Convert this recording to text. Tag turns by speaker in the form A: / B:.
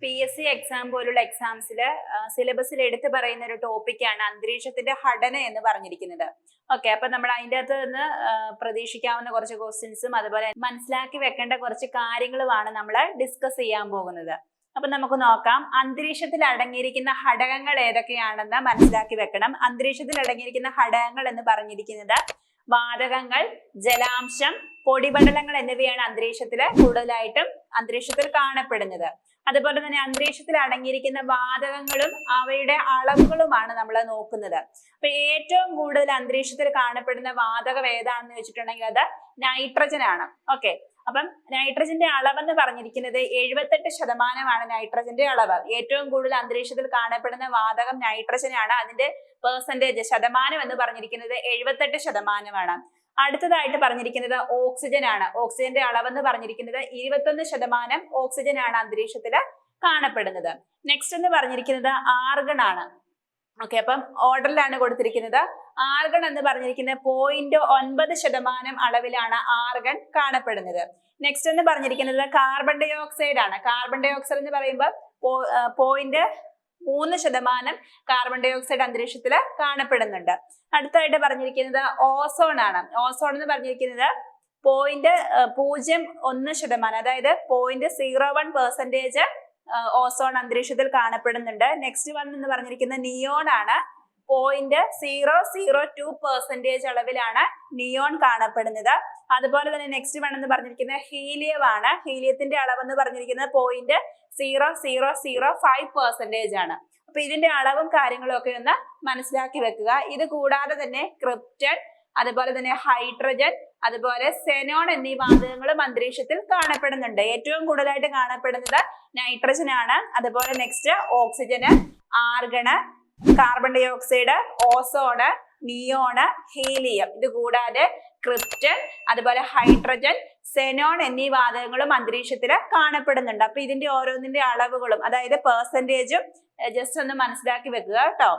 A: PSC exam പോലുള്ള എക്സാംസിൽ സിലബസിൽ എടുത്തു പറയുന്ന ഒരു ടോപ്പിക്കാണ് അന്തരീക്ഷത്തിന്റെ ഘടന എന്ന് പറഞ്ഞിരിക്കുന്നത്. ഓക്കെ, അപ്പൊ നമ്മൾ അതിൻ്റെ അകത്ത് നിന്ന് പ്രതീക്ഷിക്കാവുന്ന കുറച്ച് ക്വസ്റ്റ്യൻസും അതുപോലെ മനസ്സിലാക്കി വെക്കേണ്ട കുറച്ച് കാര്യങ്ങളുമാണ് നമ്മൾ ഡിസ്കസ് ചെയ്യാൻ പോകുന്നത്. അപ്പൊ നമുക്ക് നോക്കാം. അന്തരീക്ഷത്തിൽ അടങ്ങിയിരിക്കുന്ന ഘടകങ്ങൾ ഏതൊക്കെയാണെന്ന് മനസ്സിലാക്കി വെക്കണം. അന്തരീക്ഷത്തിൽ അടങ്ങിയിരിക്കുന്ന ഘടകങ്ങൾ എന്ന് പറഞ്ഞിരിക്കുന്നത് വാതകങ്ങൾ, ജലാംശം, പൊടിപടലങ്ങൾ എന്നിവയാണ് കൂടുതലായിട്ടും അന്തരീക്ഷത്തിൽ കാണപ്പെടുന്നത്. അതുപോലെ തന്നെ അന്തരീക്ഷത്തിൽ അടങ്ങിയിരിക്കുന്ന വാതകങ്ങളും അവയുടെ അളവുകളുമാണ് നമ്മൾ നോക്കുന്നത്. അപ്പൊ ഏറ്റവും കൂടുതൽ അന്തരീക്ഷത്തിൽ കാണപ്പെടുന്ന വാതകം ഏതാണെന്ന് വെച്ചിട്ടുണ്ടെങ്കിൽ അത് നൈട്രജൻ ആണ്. ഓക്കെ, അപ്പം നൈട്രജന്റെ അളവെന്ന് പറഞ്ഞിരിക്കുന്നത് 78% നൈട്രജന്റെ അളവ്. ഏറ്റവും കൂടുതൽ അന്തരീക്ഷത്തിൽ കാണപ്പെടുന്ന വാതകം നൈട്രജൻ ആണ്. അതിന്റെ ശതമാനം എന്ന് പറഞ്ഞിരിക്കുന്നത് 78%. അടുത്തതായിട്ട് പറഞ്ഞിരിക്കുന്നത് ഓക്സിജൻ ആണ്. ഓക്സിജന്റെ അളവെന്ന് പറഞ്ഞിരിക്കുന്നത് 21% ഓക്സിജൻ ആണ് അന്തരീക്ഷത്തിൽ കാണപ്പെടുന്നത്. നെക്സ്റ്റ് എന്ന് പറഞ്ഞിരിക്കുന്നത് ആർഗൺ ആണ്. ഓക്കെ, അപ്പം ഓർഡറിലാണ് കൊടുത്തിരിക്കുന്നത്. ആർഗൺ എന്ന് പറഞ്ഞിരിക്കുന്നത് 0.9% അളവിലാണ് ആർഗൺ കാണപ്പെടുന്നത്. നെക്സ്റ്റ് എന്ന് പറഞ്ഞിരിക്കുന്നത് കാർബൺ ഡൈ ഓക്സൈഡ് ആണ്. കാർബൺ ഡൈ ഓക്സൈഡ് എന്ന് പറയുമ്പോൾ 0.3% കാർബൺ ഡൈ ഓക്സൈഡ് അന്തരീക്ഷത്തിൽ കാണപ്പെടുന്നുണ്ട്. അടുത്തായിട്ട് പറഞ്ഞിരിക്കുന്നത് ഓസോൺ ആണ്. ഓസോൺ എന്ന് പറഞ്ഞിരിക്കുന്നത് 0.01%, അതായത് 0.01% ഓസോൺ അന്തരീക്ഷത്തിൽ കാണപ്പെടുന്നുണ്ട്. നെക്സ്റ്റ് വൺ എന്ന് പറഞ്ഞിരിക്കുന്നത് നിയോൺ ആണ്. 0.002% അളവിലാണ് നിയോൺ കാണപ്പെടുന്നത്. അതുപോലെ തന്നെ നെക്സ്റ്റ് വൺ എന്ന് പറഞ്ഞിരിക്കുന്നത് ഹീലിയം ആണ്. ഹീലിയത്തിന്റെ അളവെന്ന് പറഞ്ഞിരിക്കുന്നത് 0.0005% ആണ്. അപ്പൊ ഇതിന്റെ അളവും കാര്യങ്ങളും ഒക്കെ ഒന്ന് മനസ്സിലാക്കി വെക്കുക. ഇത് കൂടാതെ തന്നെ ക്രിപ്റ്റൺ, അതുപോലെ തന്നെ ഹൈഡ്രജൻ, അതുപോലെ സെനോൺ എന്നീ വാതകങ്ങളും അന്തരീക്ഷത്തിൽ കാണപ്പെടുന്നുണ്ട്. ഏറ്റവും കൂടുതലായിട്ട് കാണപ്പെടുന്നത് നൈട്രജൻ ആണ്. അതുപോലെ next oxygen, argon, carbon dioxide, ozone, neon, helium. ഇത് കൂടാതെ ക്രിപ്റ്റൺ, അതുപോലെ ഹൈഡ്രജൻ, സെനോൺ എന്നീ വാതകങ്ങളും അന്തരീക്ഷത്തിൽ കാണപ്പെടുന്നുണ്ട്. അപ്പൊ ഇതിന്റെ ഓരോന്നിന്റെ അളവുകളും, അതായത് പെർസെന്റേജും ജസ്റ്റ് ഒന്ന് മനസ്സിലാക്കി വെക്കുക കേട്ടോ.